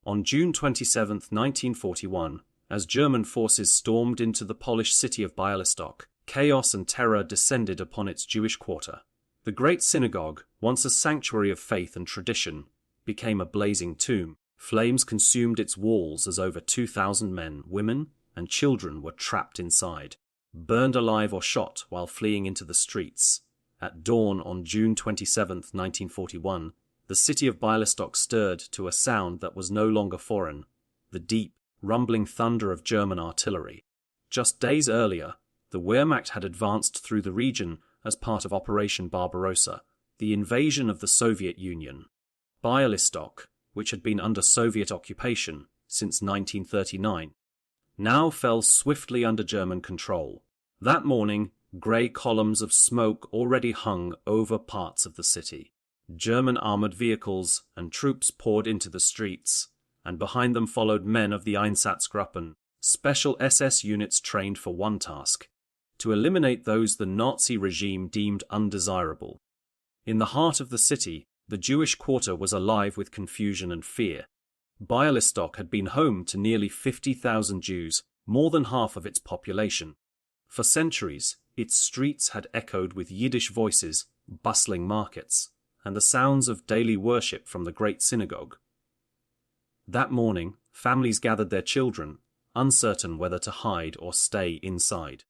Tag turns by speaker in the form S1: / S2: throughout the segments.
S1: On June 27, 1941, as German forces stormed into the Polish city of Bialystok, chaos and terror descended upon its Jewish quarter. The Great Synagogue, once a sanctuary of faith and tradition, became a blazing tomb. Flames consumed its walls as over 2,000 men, women, and children were trapped inside, burned alive or shot while fleeing into the streets. At dawn on June 27, 1941, the city of Bialystok stirred to a sound that was no longer foreign, the deep, rumbling thunder of German artillery. Just days earlier, the Wehrmacht had advanced through the region as part of Operation Barbarossa, the invasion of the Soviet Union. Bialystok, which had been under Soviet occupation since 1939, now fell swiftly under German control. That morning, grey columns of smoke already hung over parts of the city. German armoured vehicles and troops poured into the streets, and behind them followed men of the Einsatzgruppen, special SS units trained for one task: to eliminate those the Nazi regime deemed undesirable. In the heart of the city, the Jewish quarter was alive with confusion and fear. Bialystok had been home to nearly 50,000 Jews, more than half of its population. For centuries, its streets had echoed with Yiddish voices, bustling markets, and the sounds of daily worship from the Great Synagogue. That morning, families gathered their children, uncertain whether to hide or stay inside.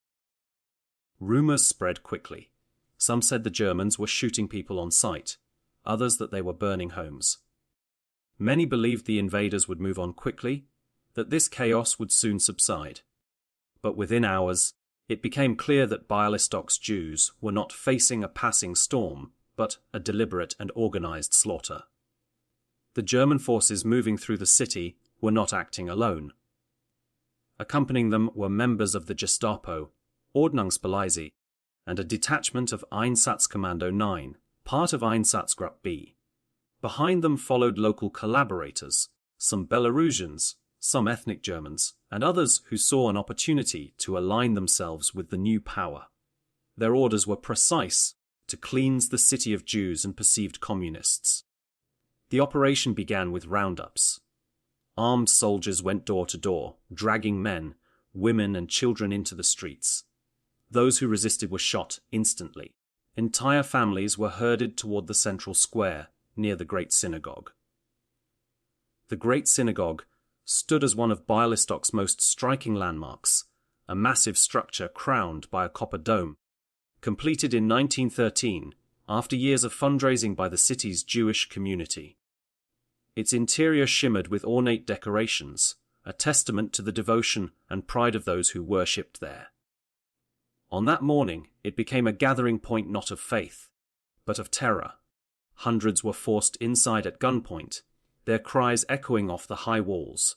S1: Rumours spread quickly. Some said the Germans were shooting people on sight, others that they were burning homes. Many believed the invaders would move on quickly, that this chaos would soon subside. But within hours, it became clear that Bialystok's Jews were not facing a passing storm, but a deliberate and organized slaughter. The German forces moving through the city were not acting alone. Accompanying them were members of the Gestapo, Ordnungspolizei, and a detachment of Einsatzkommando 9, part of Einsatzgruppe B. Behind them followed local collaborators, some Belarusians, some ethnic Germans, and others who saw an opportunity to align themselves with the new power. Their orders were precise: to cleanse the city of Jews and perceived communists. The operation began with roundups. Armed soldiers went door to door, dragging men, women and children into the streets. Those who resisted were shot instantly. Entire families were herded toward the central square near the Great Synagogue. The Great Synagogue stood as one of Bialystok's most striking landmarks, a massive structure crowned by a copper dome. Completed in 1913, after years of fundraising by the city's Jewish community. Its interior shimmered with ornate decorations, a testament to the devotion and pride of those who worshipped there. On that morning, it became a gathering point not of faith, but of terror. Hundreds were forced inside at gunpoint, their cries echoing off the high walls.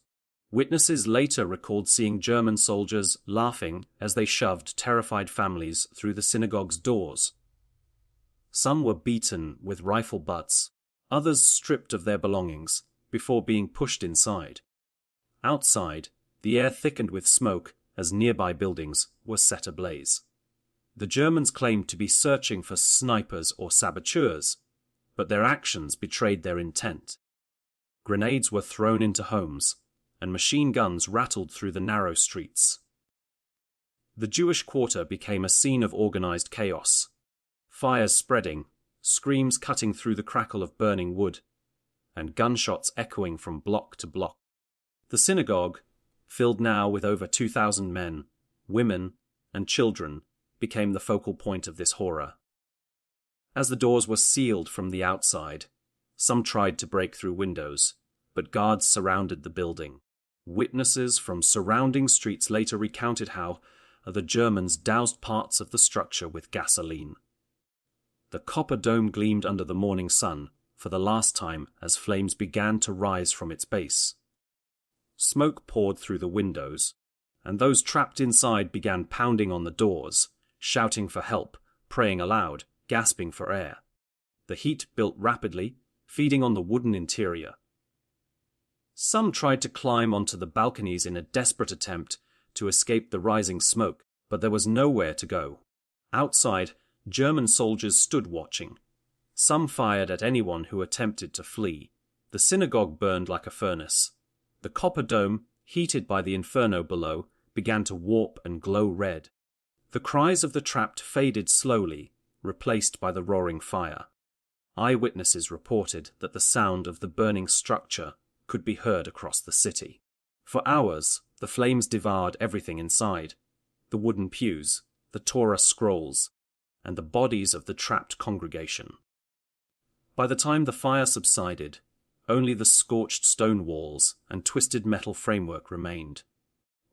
S1: Witnesses later recalled seeing German soldiers laughing as they shoved terrified families through the synagogue's doors. Some were beaten with rifle butts, others stripped of their belongings before being pushed inside. Outside, the air thickened with smoke as nearby buildings were set ablaze. The Germans claimed to be searching for snipers or saboteurs, but their actions betrayed their intent. Grenades were thrown into homes, and machine guns rattled through the narrow streets. The Jewish quarter became a scene of organized chaos. Fires spreading, screams cutting through the crackle of burning wood, and gunshots echoing from block to block. The synagogue, filled now with over 2,000 men, women, and children, became the focal point of this horror. As the doors were sealed from the outside, some tried to break through windows, but guards surrounded the building. Witnesses from surrounding streets later recounted how the Germans doused parts of the structure with gasoline. The copper dome gleamed under the morning sun for the last time as flames began to rise from its base. Smoke poured through the windows, and those trapped inside began pounding on the doors, shouting for help, praying aloud, gasping for air. The heat built rapidly, feeding on the wooden interior. Some tried to climb onto the balconies in a desperate attempt to escape the rising smoke, but there was nowhere to go. Outside, German soldiers stood watching. Some fired at anyone who attempted to flee. The synagogue burned like a furnace, The copper dome, heated by the inferno below, began to warp and glow red. The cries of the trapped faded slowly, replaced by the roaring fire. Eyewitnesses reported that the sound of the burning structure could be heard across the city. For hours, the flames devoured everything inside: the wooden pews, the Torah scrolls, and the bodies of the trapped congregation. By the time the fire subsided, only the scorched stone walls and twisted metal framework remained.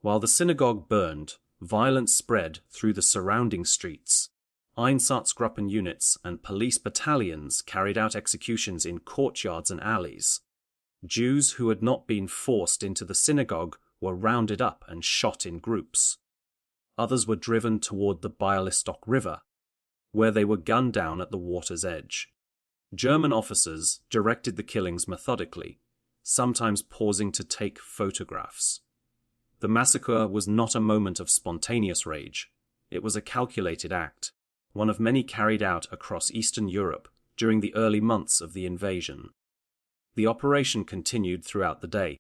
S1: While the synagogue burned, violence spread through the surrounding streets. Einsatzgruppen units and police battalions carried out executions in courtyards and alleys. Jews who had not been forced into the synagogue were rounded up and shot in groups. Others were driven toward the Bialystok River, where they were gunned down at the water's edge. German officers directed the killings methodically, sometimes pausing to take photographs. The massacre was not a moment of spontaneous rage. It was a calculated act, one of many carried out across Eastern Europe during the early months of the invasion. The operation continued throughout the day.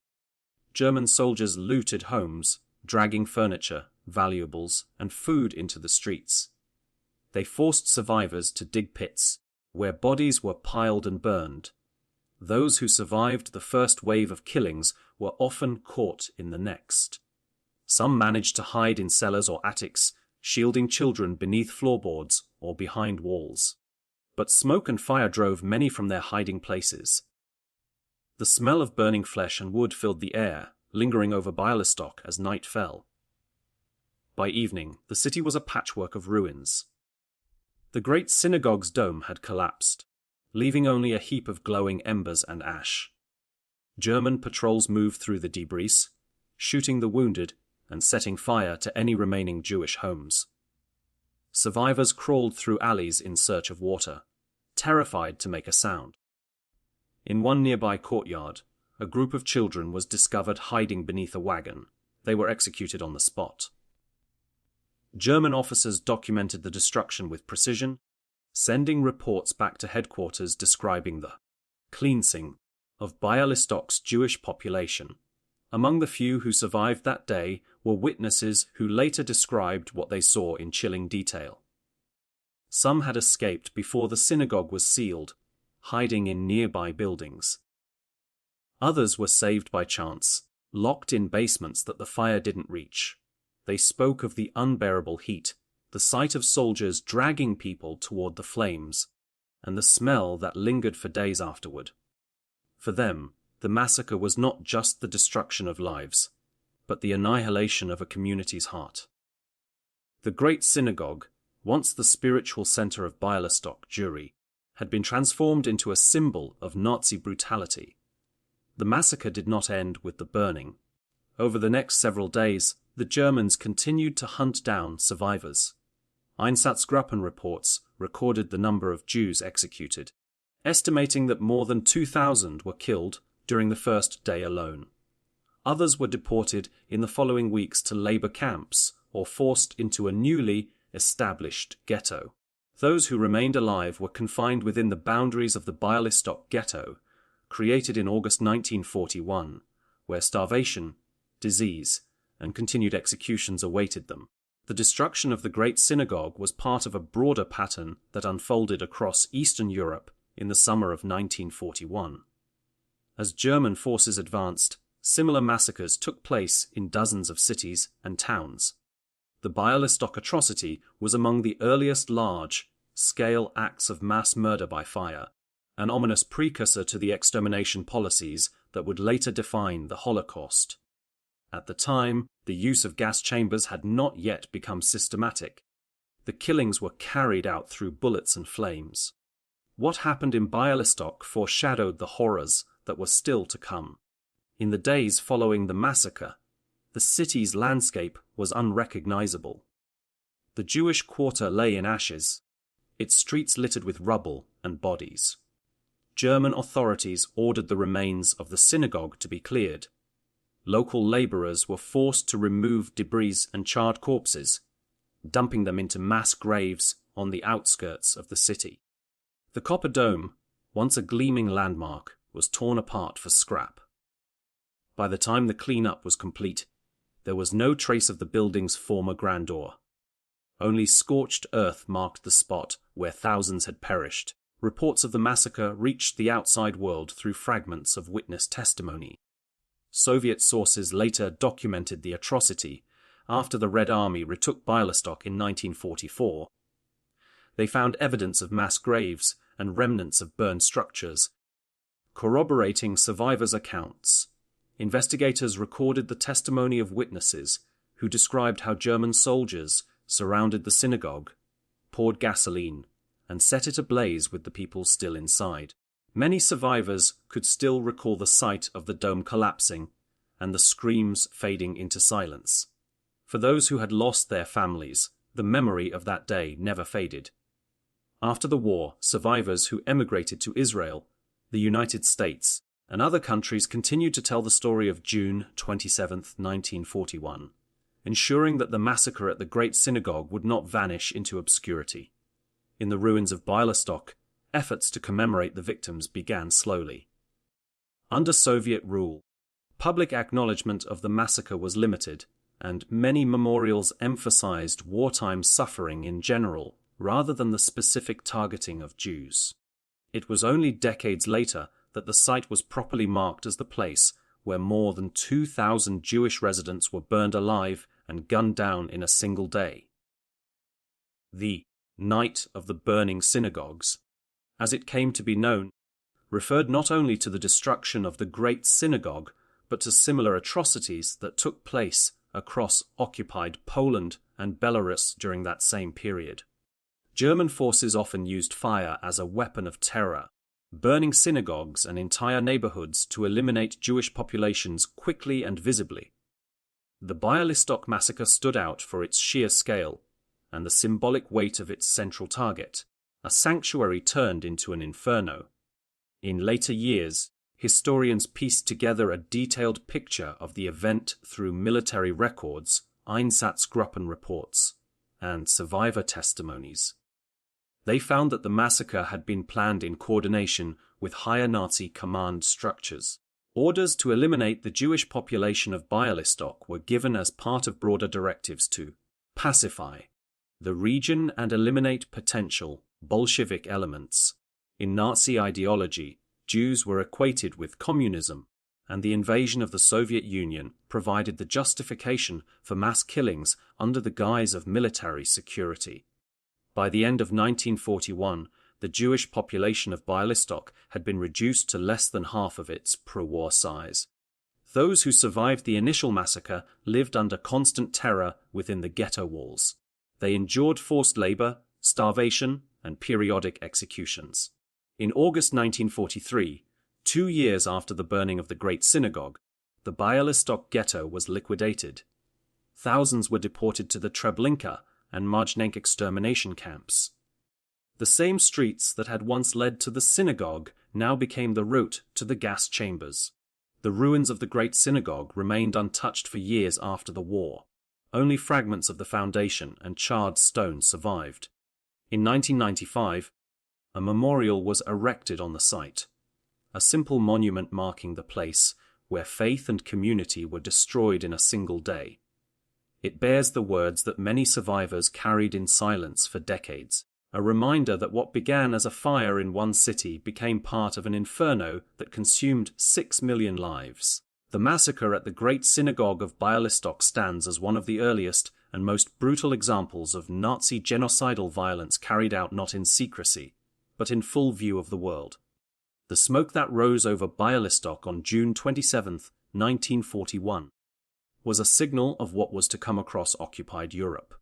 S1: German soldiers looted homes, dragging furniture, valuables, and food into the streets. They forced survivors to dig pits, where bodies were piled and burned. Those who survived the first wave of killings were often caught in the next. Some managed to hide in cellars or attics, shielding children beneath floorboards or behind walls. But smoke and fire drove many from their hiding places. The smell of burning flesh and wood filled the air, lingering over Bialystok as night fell. By evening, the city was a patchwork of ruins. The Great Synagogue's dome had collapsed, leaving only a heap of glowing embers and ash. German patrols moved through the debris, shooting the wounded and setting fire to any remaining Jewish homes. Survivors crawled through alleys in search of water, terrified to make a sound. In one nearby courtyard, a group of children was discovered hiding beneath a wagon. They were executed on the spot. German officers documented the destruction with precision, sending reports back to headquarters describing the cleansing of Bialystok's Jewish population. Among the few who survived that day were witnesses who later described what they saw in chilling detail. Some had escaped before the synagogue was sealed, hiding in nearby buildings. Others were saved by chance, locked in basements that the fire didn't reach. They spoke of the unbearable heat, the sight of soldiers dragging people toward the flames, and the smell that lingered for days afterward. For them, the massacre was not just the destruction of lives, but the annihilation of a community's heart. The Great Synagogue, once the spiritual center of Bialystok Jewry, had been transformed into a symbol of Nazi brutality. The massacre did not end with the burning. Over the next several days, the Germans continued to hunt down survivors. Einsatzgruppen reports recorded the number of Jews executed, estimating that more than 2,000 were killed during the first day alone. Others were deported in the following weeks to labor camps or forced into a newly established ghetto. Those who remained alive were confined within the boundaries of the Bialystok Ghetto, created in August 1941, where starvation, disease, and continued executions awaited them. The destruction of the Great Synagogue was part of a broader pattern that unfolded across Eastern Europe in the summer of 1941. As German forces advanced, similar massacres took place in dozens of cities and towns. The Bialystok atrocity was among the earliest large-scale acts of mass murder by fire, an ominous precursor to the extermination policies that would later define the Holocaust. At the time, the use of gas chambers had not yet become systematic. The killings were carried out through bullets and flames. What happened in Bialystok foreshadowed the horrors that were still to come. In the days following the massacre, the city's landscape was unrecognizable. The Jewish quarter lay in ashes, its streets littered with rubble and bodies. German authorities ordered the remains of the synagogue to be cleared. Local laborers were forced to remove debris and charred corpses, dumping them into mass graves on the outskirts of the city. The copper dome, once a gleaming landmark, was torn apart for scrap. By the time the cleanup was complete, there was no trace of the building's former grandeur. Only scorched earth marked the spot where thousands had perished. Reports of the massacre reached the outside world through fragments of witness testimony. Soviet sources later documented the atrocity after the Red Army retook Bialystok in 1944. They found evidence of mass graves and remnants of burned structures, corroborating survivors' accounts. Investigators recorded the testimony of witnesses who described how German soldiers surrounded the synagogue, poured gasoline, and set it ablaze with the people still inside. Many survivors could still recall the sight of the dome collapsing and the screams fading into silence. For those who had lost their families, the memory of that day never faded. After the war, survivors who emigrated to Israel, the United States, and other countries continued to tell the story of June 27, 1941, ensuring that the massacre at the Great Synagogue would not vanish into obscurity. In the ruins of Bialystok, efforts to commemorate the victims began slowly. Under Soviet rule, public acknowledgement of the massacre was limited, and many memorials emphasized wartime suffering in general rather than the specific targeting of Jews. It was only decades later that the site was properly marked as the place where more than 2,000 Jewish residents were burned alive and gunned down in a single day. The Night of the Burning Synagogues, as it came to be known, referred not only to the destruction of the Great Synagogue, but to similar atrocities that took place across occupied Poland and Belarus during that same period. German forces often used fire as a weapon of terror, burning synagogues and entire neighborhoods to eliminate Jewish populations quickly and visibly. The Bialystok Massacre stood out for its sheer scale and the symbolic weight of its central target, a sanctuary turned into an inferno. In later years, historians pieced together a detailed picture of the event through military records, Einsatzgruppen reports, and survivor testimonies. They found that the massacre had been planned in coordination with higher Nazi command structures. Orders to eliminate the Jewish population of Bialystok were given as part of broader directives to pacify the region and eliminate potential Bolshevik elements. In Nazi ideology, Jews were equated with communism, and the invasion of the Soviet Union provided the justification for mass killings under the guise of military security. By the end of 1941, the Jewish population of Bialystok had been reduced to less than half of its pro-war size. Those who survived the initial massacre lived under constant terror within the ghetto walls. They endured forced labor, starvation, and periodic executions. In August 1943, 2 years after the burning of the Great Synagogue, the Bialystok Ghetto was liquidated. Thousands were deported to the Treblinka and Majdanek extermination camps. The same streets that had once led to the synagogue now became the route to the gas chambers. The ruins of the Great Synagogue remained untouched for years after the war. Only fragments of the foundation and charred stone survived. In 1995, a memorial was erected on the site, a simple monument marking the place where faith and community were destroyed in a single day. It bears the words that many survivors carried in silence for decades, a reminder that what began as a fire in one city became part of an inferno that consumed 6 million lives. The massacre at the Great Synagogue of Bialystok stands as one of the earliest and most brutal examples of Nazi genocidal violence carried out not in secrecy, but in full view of the world. The smoke that rose over Bialystok on June 27, 1941, was a signal of what was to come across occupied Europe.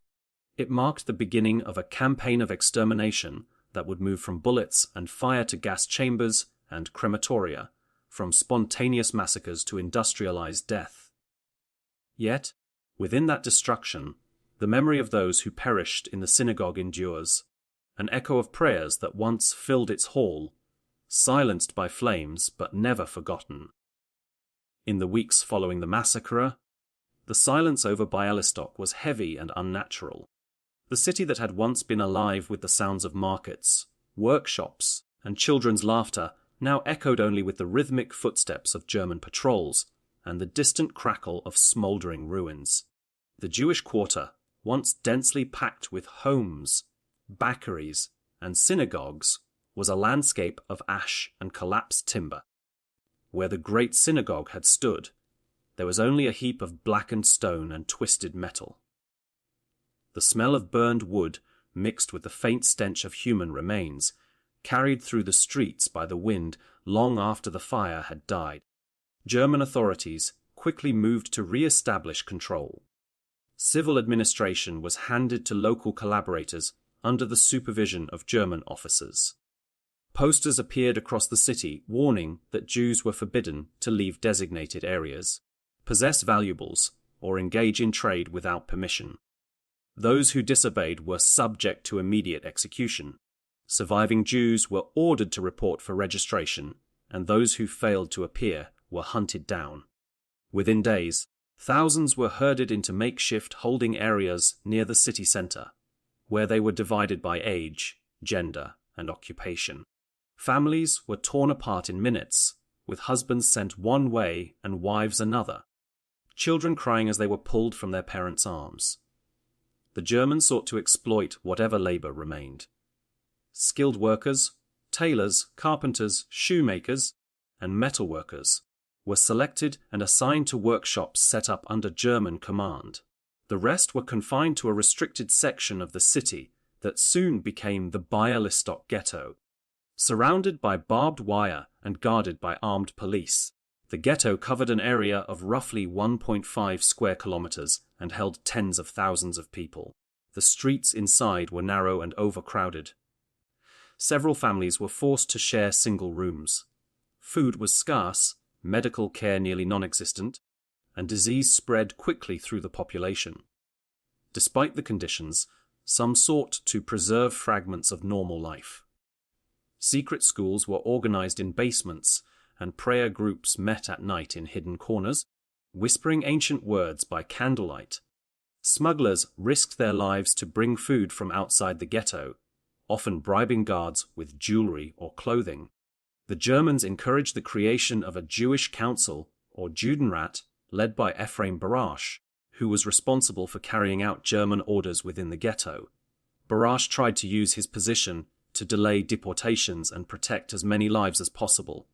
S1: It marked the beginning of a campaign of extermination that would move from bullets and fire to gas chambers and crematoria, from spontaneous massacres to industrialized death. Yet, within that destruction, the memory of those who perished in the synagogue endures, an echo of prayers that once filled its hall, silenced by flames but never forgotten. In the weeks following the massacre, the silence over Bialystok was heavy and unnatural. The city that had once been alive with the sounds of markets, workshops, and children's laughter now echoed only with the rhythmic footsteps of German patrols and the distant crackle of smouldering ruins. The Jewish quarter, once densely packed with homes, bakeries, and synagogues, was a landscape of ash and collapsed timber. Where the Great Synagogue had stood, there was only a heap of blackened stone and twisted metal. The smell of burned wood, mixed with the faint stench of human remains, carried through the streets by the wind long after the fire had died. German authorities quickly moved to re-establish control. Civil administration was handed to local collaborators under the supervision of German officers. Posters appeared across the city warning that Jews were forbidden to leave designated areas, possess valuables, or engage in trade without permission. Those who disobeyed were subject to immediate execution. Surviving Jews were ordered to report for registration, and those who failed to appear were hunted down. Within days, thousands were herded into makeshift holding areas near the city centre, where they were divided by age, gender, and occupation. Families were torn apart in minutes, with husbands sent one way and wives another, children crying as they were pulled from their parents' arms. The Germans sought to exploit whatever labour remained. Skilled workers, tailors, carpenters, shoemakers, and metalworkers were selected and assigned to workshops set up under German command. The rest were confined to a restricted section of the city that soon became the Bialystok Ghetto. Surrounded by barbed wire and guarded by armed police, the ghetto covered an area of roughly 1.5 square kilometers and held tens of thousands of people. The streets inside were narrow and overcrowded. Several families were forced to share single rooms. Food was scarce, medical care nearly non-existent, and disease spread quickly through the population. Despite the conditions, some sought to preserve fragments of normal life. Secret schools were organized in basements, and prayer groups met at night in hidden corners, whispering ancient words by candlelight. Smugglers risked their lives to bring food from outside the ghetto, often bribing guards with jewelry or clothing. The Germans encouraged the creation of a Jewish council, or Judenrat, led by Ephraim Barash, who was responsible for carrying out German orders within the ghetto. Barash tried to use his position to delay deportations and protect as many lives as possible,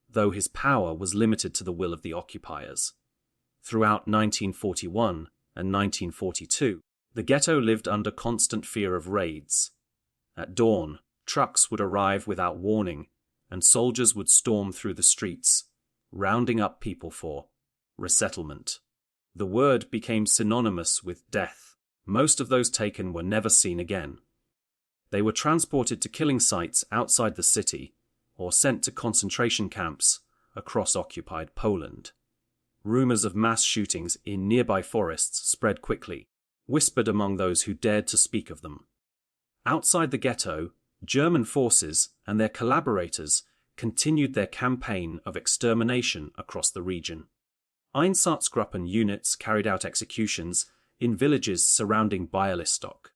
S1: though his power was limited to the will of the occupiers. Throughout 1941 and 1942, the ghetto lived under constant fear of raids. At dawn, trucks would arrive without warning, and soldiers would storm through the streets, rounding up people for resettlement. The word became synonymous with death. Most of those taken were never seen again. They were transported to killing sites outside the city or sent to concentration camps across occupied Poland. Rumors of mass shootings in nearby forests spread quickly, whispered among those who dared to speak of them. Outside the ghetto, German forces and their collaborators continued their campaign of extermination across the region. Einsatzgruppen units carried out executions in villages surrounding Bialystok,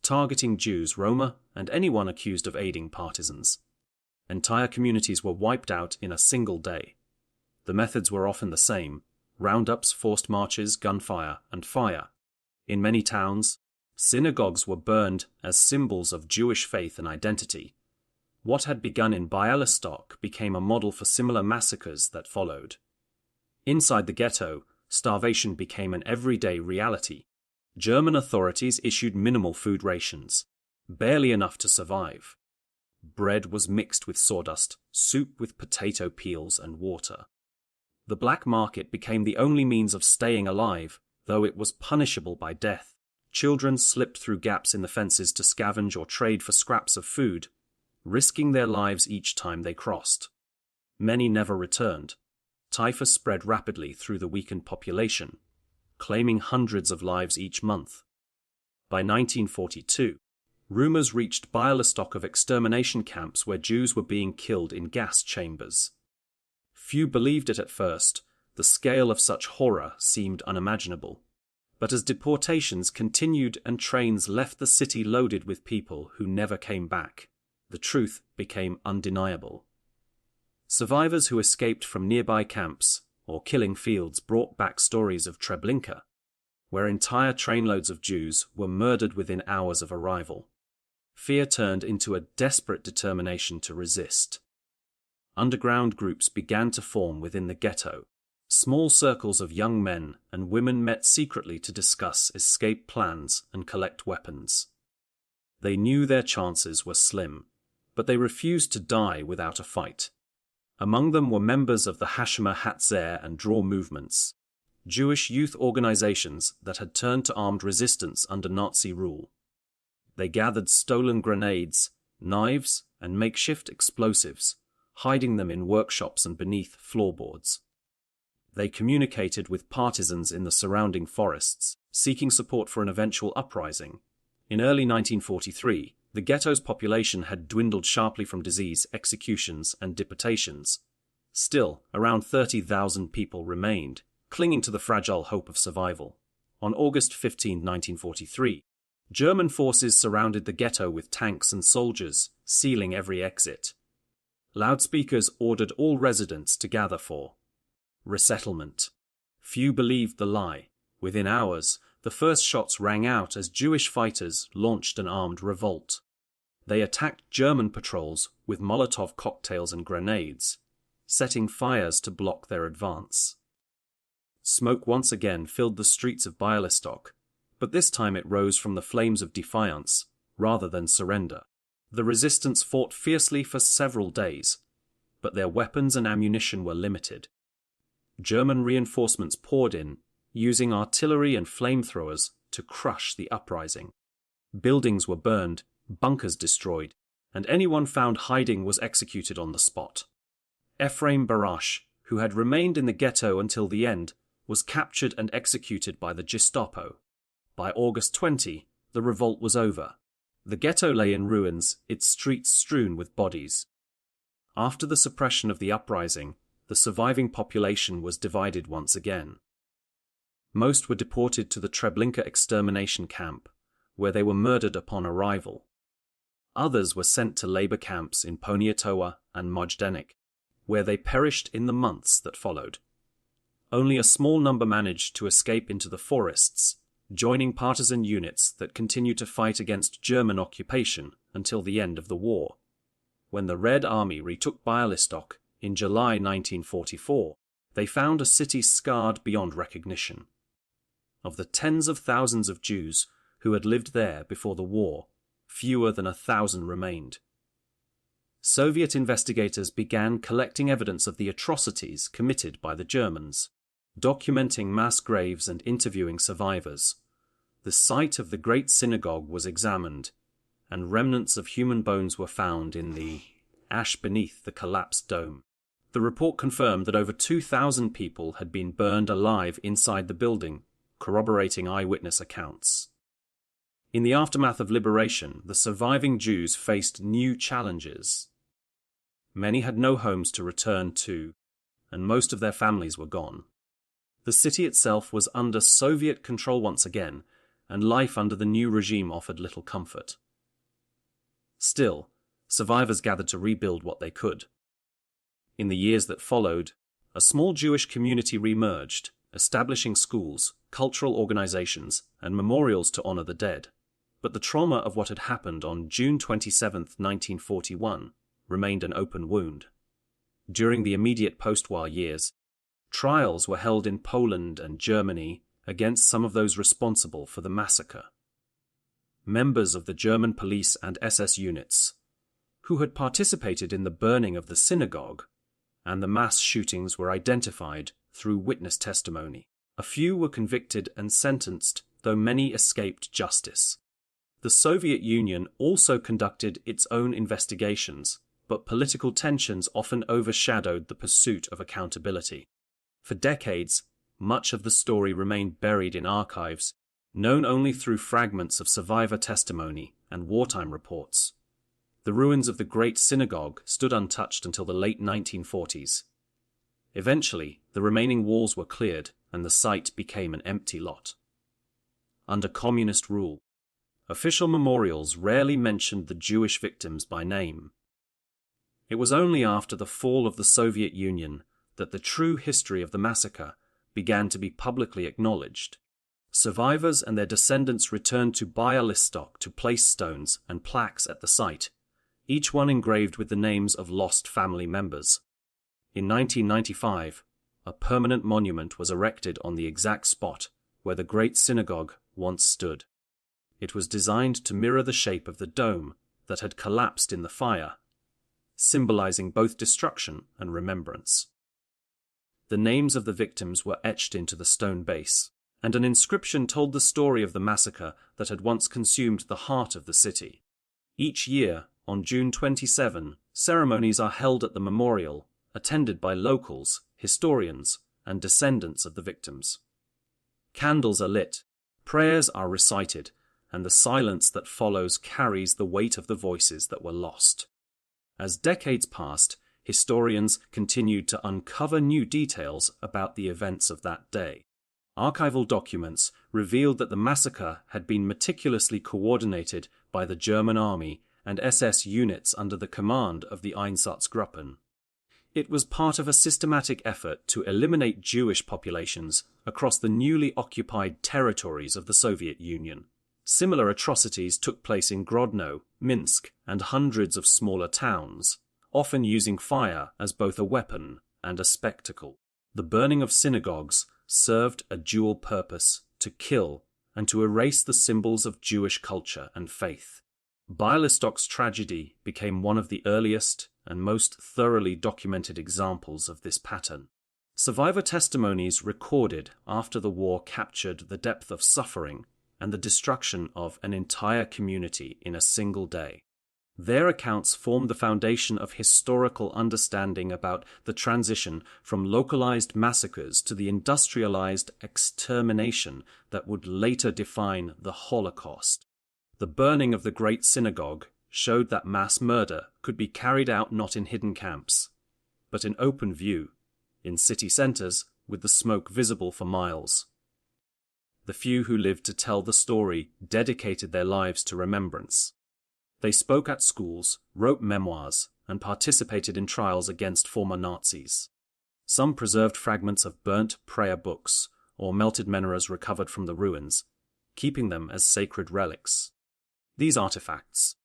S1: targeting Jews, Roma, and anyone accused of aiding partisans. Entire communities were wiped out in a single day. The methods were often the same: roundups, forced marches, gunfire, and fire. In many towns, synagogues were burned as symbols of Jewish faith and identity. What had begun in Bialystok became a model for similar massacres that followed. Inside the ghetto, starvation became an everyday reality. German authorities issued minimal food rations, barely enough to survive. Bread was mixed with sawdust, soup with potato peels and water. The black market became the only means of staying alive, though it was punishable by death. Children slipped through gaps in the fences to scavenge or trade for scraps of food, risking their lives each time they crossed. Many never returned. Typhus spread rapidly through the weakened population, claiming hundreds of lives each month. By 1942, rumors reached Bialystok of extermination camps where Jews were being killed in gas chambers. Few believed it at first. The scale of such horror seemed unimaginable. But as deportations continued and trains left the city loaded with people who never came back, the truth became undeniable. Survivors who escaped from nearby camps or killing fields brought back stories of Treblinka, where entire trainloads of Jews were murdered within hours of arrival. Fear turned into a desperate determination to resist. Underground groups began to form within the ghetto. Small circles of young men and women met secretly to discuss escape plans and collect weapons. They knew their chances were slim, but they refused to die without a fight. Among them were members of the Hashomer Hatzair and Dror movements, Jewish youth organizations that had turned to armed resistance under Nazi rule. They gathered stolen grenades, knives, and makeshift explosives, hiding them in workshops and beneath floorboards. They communicated with partisans in the surrounding forests, seeking support for an eventual uprising. In early 1943, the ghetto's population had dwindled sharply from disease, executions, and deportations. Still, around 30,000 people remained, clinging to the fragile hope of survival. On August 15, 1943, German forces surrounded the ghetto with tanks and soldiers, sealing every exit. Loudspeakers ordered all residents to gather for resettlement. Few believed the lie. Within hours, the first shots rang out as Jewish fighters launched an armed revolt. They attacked German patrols with Molotov cocktails and grenades, setting fires to block their advance. Smoke once again filled the streets of Bialystok, but this time it rose from the flames of defiance rather than surrender. The resistance fought fiercely for several days, but their weapons and ammunition were limited. German reinforcements poured in, using artillery and flamethrowers to crush the uprising. Buildings were burned, bunkers destroyed, and anyone found hiding was executed on the spot. Ephraim Barash, who had remained in the ghetto until the end, was captured and executed by the Gestapo. By August 20, the revolt was over. The ghetto lay in ruins, its streets strewn with bodies. After the suppression of the uprising, the surviving population was divided once again. Most were deported to the Treblinka extermination camp, where they were murdered upon arrival. Others were sent to labor camps in Poniatowa and Majdanek, where they perished in the months that followed. Only a small number managed to escape into the forests, joining partisan units that continued to fight against German occupation until the end of the war. When the Red Army retook Bialystok in July 1944, they found a city scarred beyond recognition. Of the tens of thousands of Jews who had lived there before the war, fewer than 1,000 remained. Soviet investigators began collecting evidence of the atrocities committed by the Germans, documenting mass graves and interviewing survivors. The site of the Great Synagogue was examined, and remnants of human bones were found in the ash beneath the collapsed dome. The report confirmed that over 2,000 people had been burned alive inside the building, corroborating eyewitness accounts. In the aftermath of liberation, the surviving Jews faced new challenges. Many had no homes to return to, and most of their families were gone. The city itself was under Soviet control once again, and life under the new regime offered little comfort. Still, survivors gathered to rebuild what they could. In the years that followed, a small Jewish community re-emerged, establishing schools, cultural organizations, and memorials to honor the dead. But the trauma of what had happened on June 27, 1941, remained an open wound. During the immediate post-war years, trials were held in Poland and Germany against some of those responsible for the massacre. Members of the German police and SS units, who had participated in the burning of the synagogue, and the mass shootings were identified through witness testimony. A few were convicted and sentenced, though many escaped justice. The Soviet Union also conducted its own investigations, but political tensions often overshadowed the pursuit of accountability. For decades, much of the story remained buried in archives, known only through fragments of survivor testimony and wartime reports. The ruins of the Great Synagogue stood untouched until the late 1940s. Eventually, the remaining walls were cleared and the site became an empty lot. Under communist rule, official memorials rarely mentioned the Jewish victims by name. It was only after the fall of the Soviet Union that the true history of the massacre began to be publicly acknowledged. Survivors and their descendants returned to Bialystok to place stones and plaques at the site, each one engraved with the names of lost family members. In 1995, a permanent monument was erected on the exact spot where the Great Synagogue once stood. It was designed to mirror the shape of the dome that had collapsed in the fire, symbolizing both destruction and remembrance. The names of the victims were etched into the stone base, and an inscription told the story of the massacre that had once consumed the heart of the city. Each year, on June 27, ceremonies are held at the memorial, attended by locals, historians, and descendants of the victims. Candles are lit, prayers are recited, and the silence that follows carries the weight of the voices that were lost. As decades passed, historians continued to uncover new details about the events of that day. Archival documents revealed that the massacre had been meticulously coordinated by the German army and SS units under the command of the Einsatzgruppen. It was part of a systematic effort to eliminate Jewish populations across the newly occupied territories of the Soviet Union. Similar atrocities took place in Grodno, Minsk, and hundreds of smaller towns, often using fire as both a weapon and a spectacle. The burning of synagogues served a dual purpose: to kill and to erase the symbols of Jewish culture and faith. Bialystok's tragedy became one of the earliest and most thoroughly documented examples of this pattern. Survivor testimonies recorded after the war captured the depth of suffering and the destruction of an entire community in a single day. Their accounts form the foundation of historical understanding about the transition from localized massacres to the industrialized extermination that would later define the Holocaust. The burning of the Great Synagogue showed that mass murder could be carried out not in hidden camps, but in open view, in city centers with the smoke visible for miles. The few who lived to tell the story dedicated their lives to remembrance. They spoke at schools, wrote memoirs, and participated in trials against former Nazis. Some preserved fragments of burnt prayer books or melted menorahs recovered from the ruins, keeping them as sacred relics. These artifacts,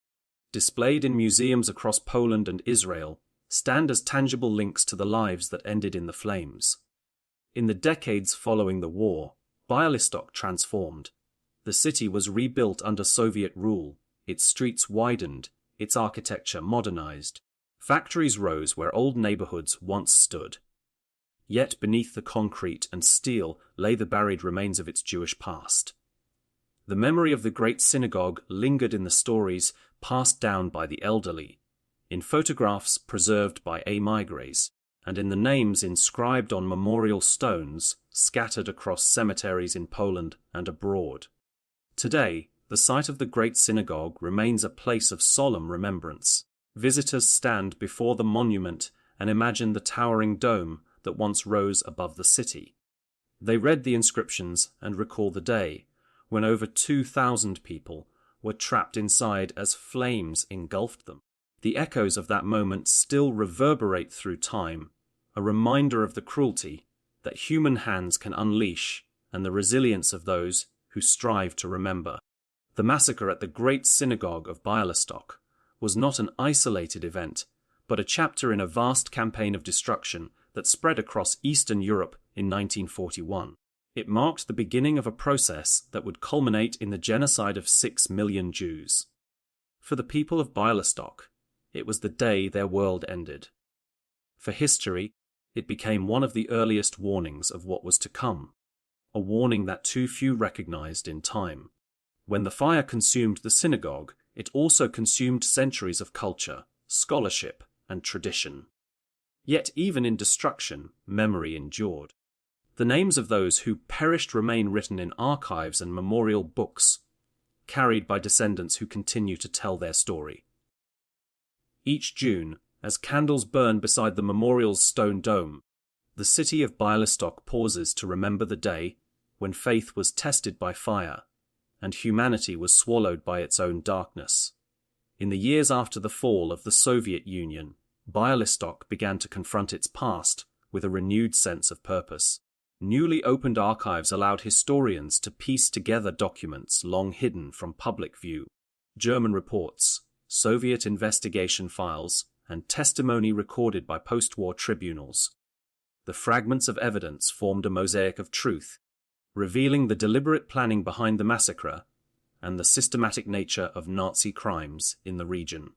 S1: displayed in museums across Poland and Israel, stand as tangible links to the lives that ended in the flames. In the decades following the war, Bialystok transformed. The city was rebuilt under Soviet rule, its streets widened, its architecture modernized. Factories rose where old neighborhoods once stood. Yet beneath the concrete and steel lay the buried remains of its Jewish past. The memory of the Great Synagogue lingered in the stories passed down by the elderly, in photographs preserved by emigres, and in the names inscribed on memorial stones scattered across cemeteries in Poland and abroad. Today, the site of the Great Synagogue remains a place of solemn remembrance. Visitors stand before the monument and imagine the towering dome that once rose above the city. They read the inscriptions and recall the day when over 2,000 people were trapped inside as flames engulfed them. The echoes of that moment still reverberate through time, a reminder of the cruelty that human hands can unleash and the resilience of those who strive to remember. The massacre at the Great Synagogue of Bialystok was not an isolated event, but a chapter in a vast campaign of destruction that spread across Eastern Europe in 1941. It marked the beginning of a process that would culminate in the genocide of 6 million Jews. For the people of Bialystok, it was the day their world ended. For history, it became one of the earliest warnings of what was to come, a warning that too few recognized in time. When the fire consumed the synagogue, it also consumed centuries of culture, scholarship, and tradition. Yet even in destruction, memory endured. The names of those who perished remain written in archives and memorial books, carried by descendants who continue to tell their story. Each June, as candles burn beside the memorial's stone dome, the city of Bialystok pauses to remember the day when faith was tested by fire and humanity was swallowed by its own darkness. In the years after the fall of the Soviet Union, Bialystok began to confront its past with a renewed sense of purpose. Newly opened archives allowed historians to piece together documents long hidden from public view. German reports, Soviet investigation files, and testimony recorded by post-war tribunals. The fragments of evidence formed a mosaic of truth, revealing the deliberate planning behind the massacre and the systematic nature of Nazi crimes in the region.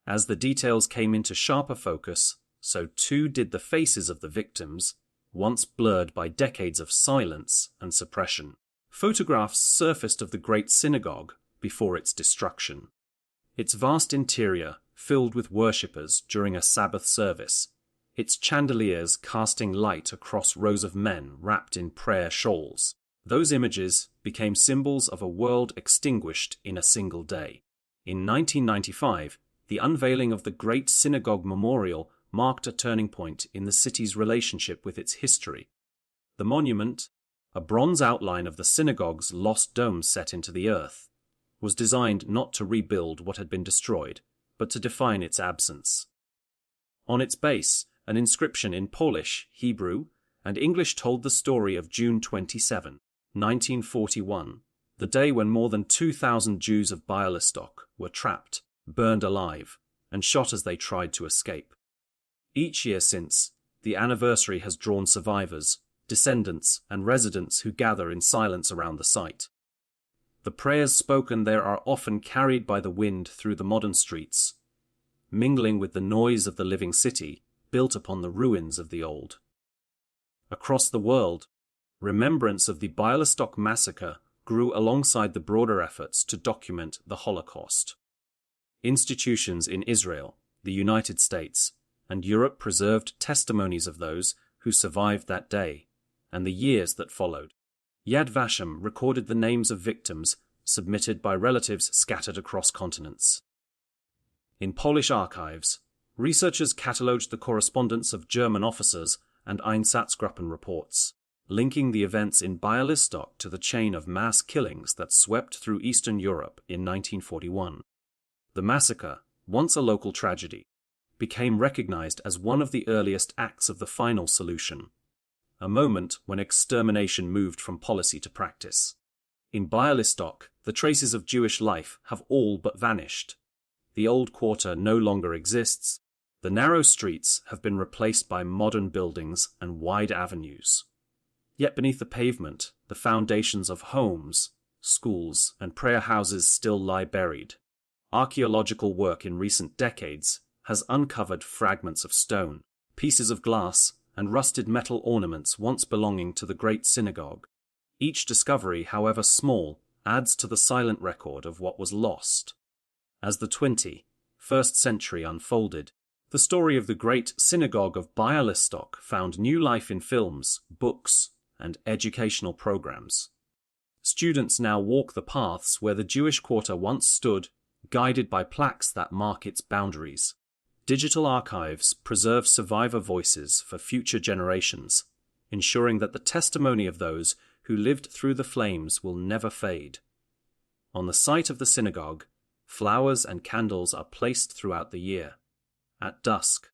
S1: As the details came into sharper focus, so too did the faces of the victims, once blurred by decades of silence and suppression. Photographs surfaced of the Great Synagogue before its destruction. Its vast interior filled with worshippers during a Sabbath service, its chandeliers casting light across rows of men wrapped in prayer shawls. Those images became symbols of a world extinguished in a single day. In 1995, the unveiling of the Great Synagogue Memorial marked a turning point in the city's relationship with its history. The monument, a bronze outline of the synagogue's lost dome set into the earth, was designed not to rebuild what had been destroyed, but to define its absence. On its base, an inscription in Polish, Hebrew, and English told the story of June 27, 1941, the day when more than 2,000 Jews of Bialystok were trapped, burned alive, and shot as they tried to escape. Each year since, the anniversary has drawn survivors, descendants, and residents who gather in silence around the site. The prayers spoken there are often carried by the wind through the modern streets, mingling with the noise of the living city built upon the ruins of the old. Across the world, remembrance of the Bialystok Massacre grew alongside the broader efforts to document the Holocaust. Institutions in Israel, the United States, and Europe preserved testimonies of those who survived that day and the years that followed. Yad Vashem recorded the names of victims submitted by relatives scattered across continents. In Polish archives, researchers catalogued the correspondence of German officers and Einsatzgruppen reports, linking the events in Bialystok to the chain of mass killings that swept through Eastern Europe in 1941. The massacre, once a local tragedy, became recognized as one of the earliest acts of the final solution, a moment when extermination moved from policy to practice. In Bialystok, the traces of Jewish life have all but vanished. The old quarter no longer exists. The narrow streets have been replaced by modern buildings and wide avenues. Yet beneath the pavement, the foundations of homes, schools, and prayer houses still lie buried. Archaeological work in recent decades has uncovered fragments of stone, pieces of glass, and rusted metal ornaments once belonging to the Great Synagogue. Each discovery, however small, adds to the silent record of what was lost. As the 21st century unfolded, the story of the Great Synagogue of Bialystok found new life in films, books, and educational programs. Students now walk the paths where the Jewish quarter once stood, guided by plaques that mark its boundaries. Digital archives preserve survivor voices for future generations, ensuring that the testimony of those who lived through the flames will never fade. On the site of the synagogue, flowers and candles are placed throughout the year. At dusk,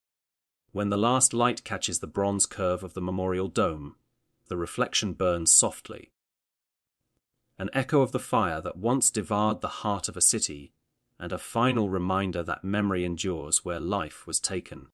S1: when the last light catches the bronze curve of the memorial dome, the reflection burns softly. An echo of the fire that once devoured the heart of a city, and a final reminder that memory endures where life was taken.